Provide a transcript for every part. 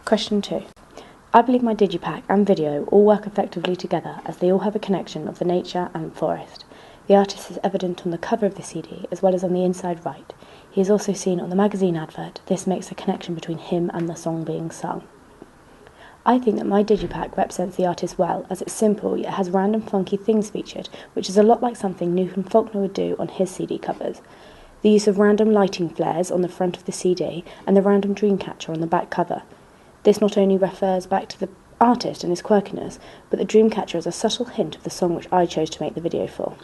Question 2. I believe my digipack and video all work effectively together as they all have a connection of the nature and forest. The artist is evident on the cover of the CD as well as on the inside right. He is also seen on the magazine advert. This makes a connection between him and the song being sung. I think that my digipack represents the artist well, as it's simple yet has random funky things featured, which is a lot like something Newton Faulkner would do on his CD covers. The use of random lighting flares on the front of the CD and the random dream catcher on the back cover. This not only refers back to the artist and his quirkiness, but the dreamcatcher is a subtle hint of the song which I chose to make the video for.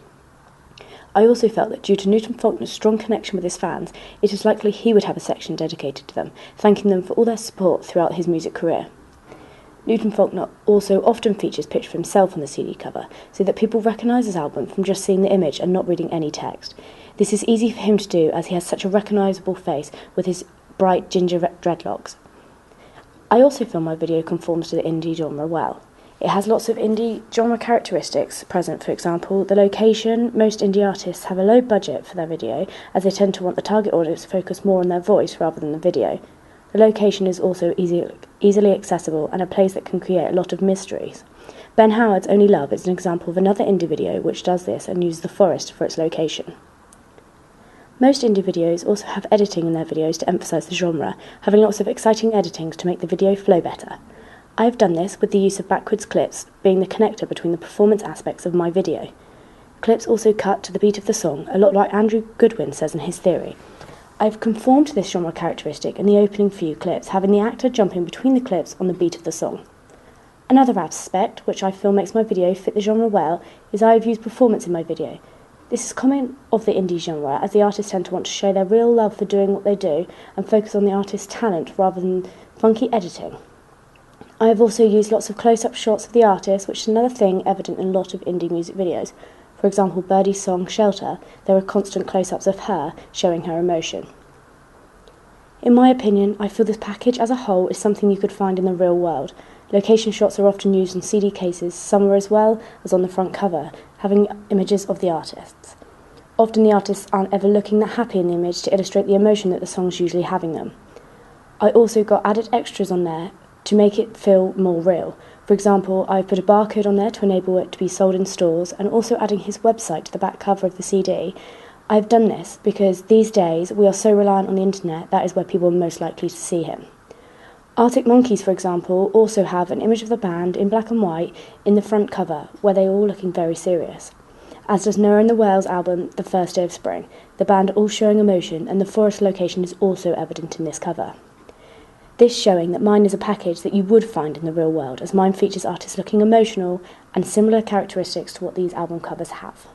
I also felt that due to Newton Faulkner's strong connection with his fans, it is likely he would have a section dedicated to them, thanking them for all their support throughout his music career. Newton Faulkner also often features pictures of himself on the CD cover, so that people recognise his album from just seeing the image and not reading any text. This is easy for him to do as he has such a recognisable face with his bright ginger dreadlocks. I also feel my video conforms to the indie genre well. It has lots of indie genre characteristics present. For example, the location. Most indie artists have a low budget for their video as they tend to want the target audience to focus more on their voice rather than the video. The location is also easily accessible and a place that can create a lot of mysteries. Ben Howard's Only Love is an example of another indie video which does this and uses the forest for its location. Most indie videos also have editing in their videos to emphasise the genre, having lots of exciting editings to make the video flow better. I have done this with the use of backwards clips being the connector between the performance aspects of my video. Clips also cut to the beat of the song, a lot like Andrew Goodwin says in his theory. I have conformed to this genre characteristic in the opening few clips, having the actor jumping between the clips on the beat of the song. Another aspect, which I feel makes my video fit the genre well, is I have used performance in my video. This is common of the indie genre, as the artists tend to want to show their real love for doing what they do and focus on the artist's talent rather than funky editing. I have also used lots of close-up shots of the artist, which is another thing evident in a lot of indie music videos. For example, Birdie's song Shelter, there are constant close-ups of her showing her emotion. In my opinion, I feel this package as a whole is something you could find in the real world. Location shots are often used on CD cases, somewhere as well as on the front cover, having images of the artists. Often the artists aren't ever looking that happy in the image to illustrate the emotion that the song's usually having them. I also got added extras on there to make it feel more real. For example, I've put a barcode on there to enable it to be sold in stores, and also adding his website to the back cover of the CD. I've done this because these days we are so reliant on the internet, that is where people are most likely to see him. Arctic Monkeys, for example, also have an image of the band in black and white in the front cover, where they are all looking very serious. As does Noah and the Whales album, The First Day of Spring. The band are all showing emotion, and the forest location is also evident in this cover. This showing that mine is a package that you would find in the real world, as mine features artists looking emotional and similar characteristics to what these album covers have.